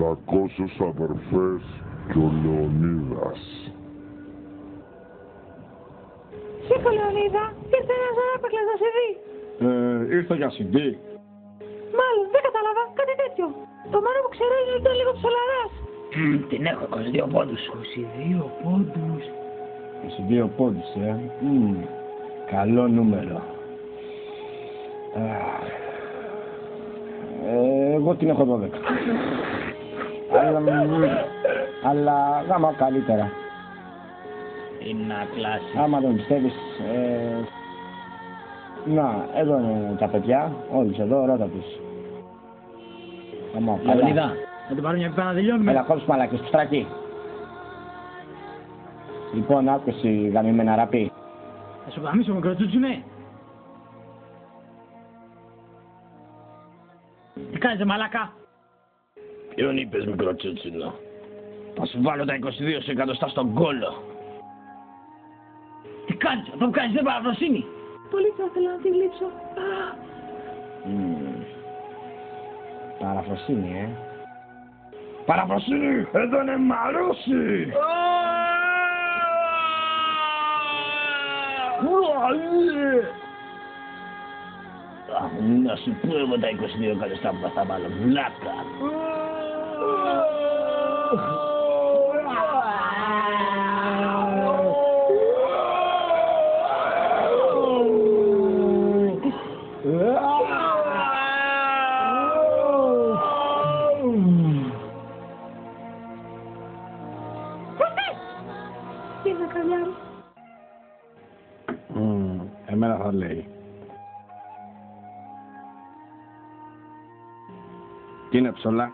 300 αδερφές και ο Λεωνίδας. Σήκω, Λεωνίδα, ήρθε ένας αράπακλας να σε δει. Ήρθα για CD. Μάλλον, δεν κατάλαβα, κάτι τέτοιο. Το μόνο που ξέρω είναι ότι ήταν λίγο ψολαράς. Την έχω 22 πόντους. 22 πόντους. 22 πόντους, καλό νούμερο. Εγώ την έχω 12. Αλλά γάμα καλύτερα. Είναι να κλάσει. Άμα δεν πιστεύεις, να, εδώ είναι τα παιδιά, όλους εδώ, ρώτα τους. Λεωνίδα, να την πάρω μια πιπά να τελειώνουμε. Έλα, κόψου μαλάκες, πουστράκι. Λοιπόν, άκουσε γαμημένα ραπή. Θα σου γαμίσω, μικροτσούτσουνε. Τι κάνεις, μαλάκα? Ποιον είπες, μικροτσούτσινο? Θα σου βάλω τα 22 σε εκατοστά στον κόλο. Τι κάνεις, αυτό που κάνεις δεν παραφροσύνη. Πολύ θα ήθελα να τη γλύψω. Παραφροσύνη, Παραφροσύνη, εδώ είναι Μαρούσι! Να σου πω εγώ τα 22 εκατοστά που θα τα βάλω, βλάκα! Εμένα θα λέει. Τι είναι ψωλά?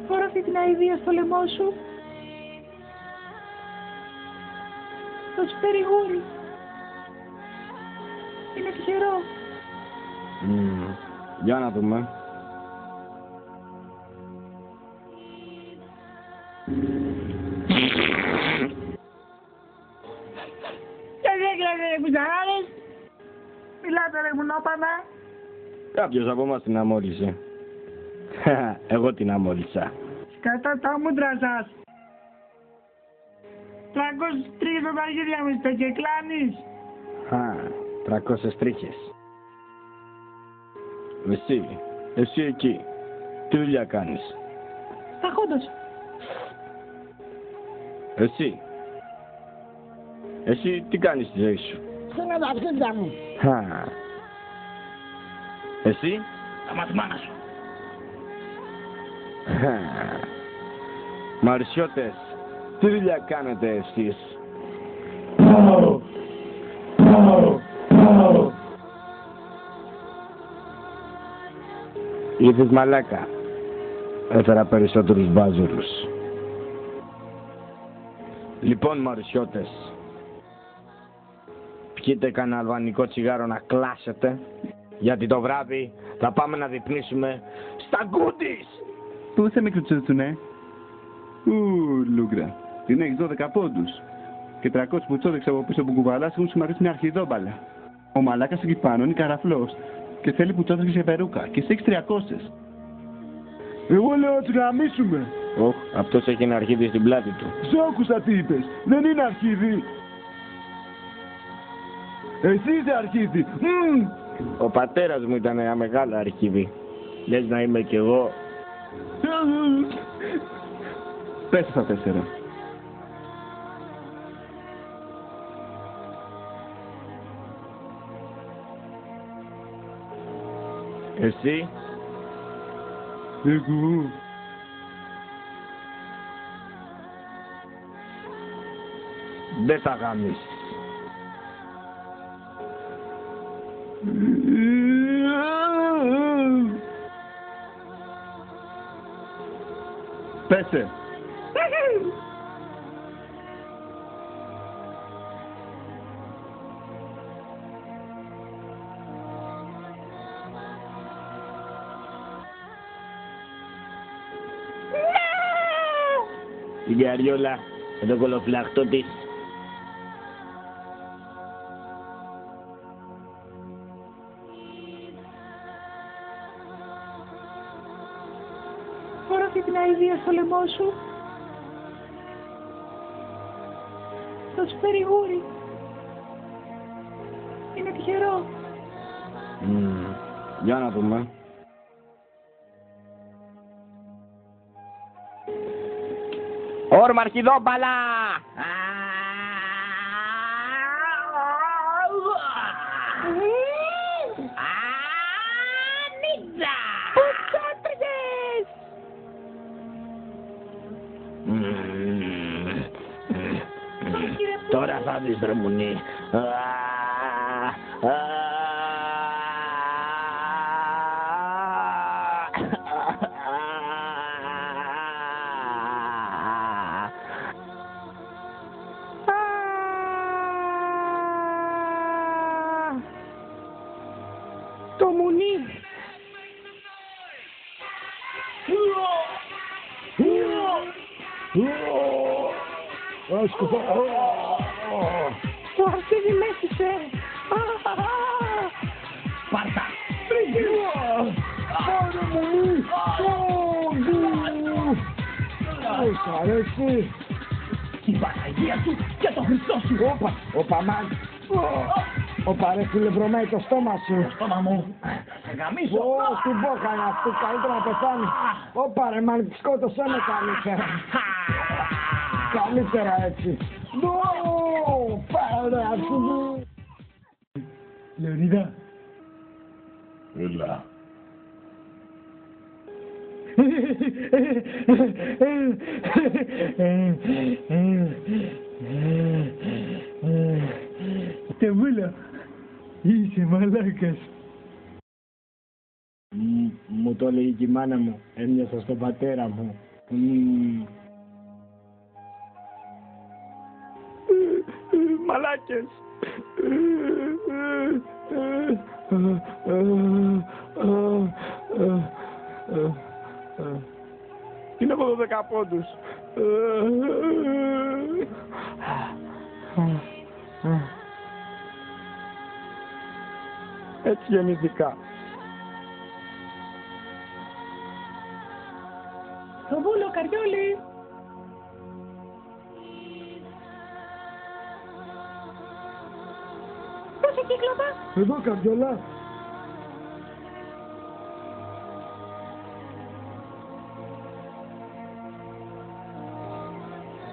Φορά αυτή την αηδία στο λαιμό σου. Θα σου φέρει γούρι. Είναι τυχερό. Για να δούμε. Μιλάτε ρε μουνόπανα. Κάποιος από εμάς την αμόλυσε. Εγώ την αμόλυσα. Κατά τα μούτρα σας. 303 με παγίδια μου είστε και κλάνεις. 300 τρίχες. Εσύ εκεί. Τι δουλειά κάνεις? Σταχόντος. Εσύ τι κάνεις στη ζωή σου? Θέλω τα αρχίδια μου. Εσύ? Τα μάτια σου. Μαρισιώτες, τι δουλειά κάνετε εσείς? Είδες μαλάκα? Έφερα περισσότερους μπάζουρους. Λοιπόν μαρισιώτες, πιείτε κανένα αλβανικό τσιγάρο να κλάσετε, γιατί το βράδυ θα πάμε να διπνήσουμε στα Γκούντις! Πού είσαι μικροτσούτσουνε? Λούγκρα. Την έχεις 12 πόντους. Και 300 που τσόδεξε από πίσω που κουβαλάς έχουν συμμαρίσει μια αρχιδόμπαλα. Ο μαλάκας εκεί πάνω είναι καραφλός και θέλει που τσόδεξε σε περούκα και εσύ έχεις 300. Εγώ λέω να τους γαμίσουμε. Αυτός έχει ένα αρχίδι στην πλάτη του. Σ' άκουσα τι είπες. Δεν είναι αρχίδι. Εσύ είσαι αρχίδι. Ο πατέρας μου ήταν ένα μεγάλο αρχίδι. Λες να είμαι κι εγώ? Πες στα 4. Εσύ? Εγώ. Δεν θα γαμίσεις. Πέσε. Την καριόλα, με το κολοφυλαχτό της. αηδία στο λαιμό σου. Θα σου φέρει γούρι. Είναι τυχερό. Για να δούμε. Όρμα αρχιδόμπαλα! Νίτσα! Πουτσότριγες! Τώρα θα δεις ρε μουνί. Το μουνί! Το αρχίδι μέστησε! Πάρτα! Πάρε μουνί! Πώς αρέσει! Την Παναγία του και το Χριστό σου! Όπα μαν! Όπα ρε φίλε, βρωμάει το στόμα σου! Το στόμα μου! Θα σε γαμίσω! Ω, την μπόχανα αυτή, καλύτερα να πεθάνει! Όπα ρε μαν, σκότωσέ με καλύτερα! Καλύτερα έτσι! Πάρε αρχίδι! Λεωνίδα! Έλα. Τεβούλα, είσαι μαλάκας. Μου το λέει και η μάνα μου. Έμοιασα στον πατέρα μου. Μαλάκες. Είναι από 12 πόντους. Έτσι γεννήθηκα. Το βούλο, Καριόλη! Πώς εκεί, κλαπά! Εδώ καρδιόλα.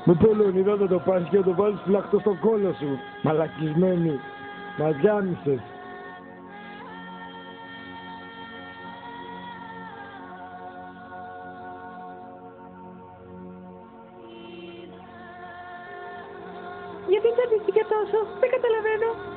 Με πω Λεωνίδα θα το πάρεις και θα το βάλεις φυλακτό στον κόλο σου. Μαλακισμένη. Μας γάμισες. Γιατί τσαντίστηκε τόσο, δεν καταλαβαίνω.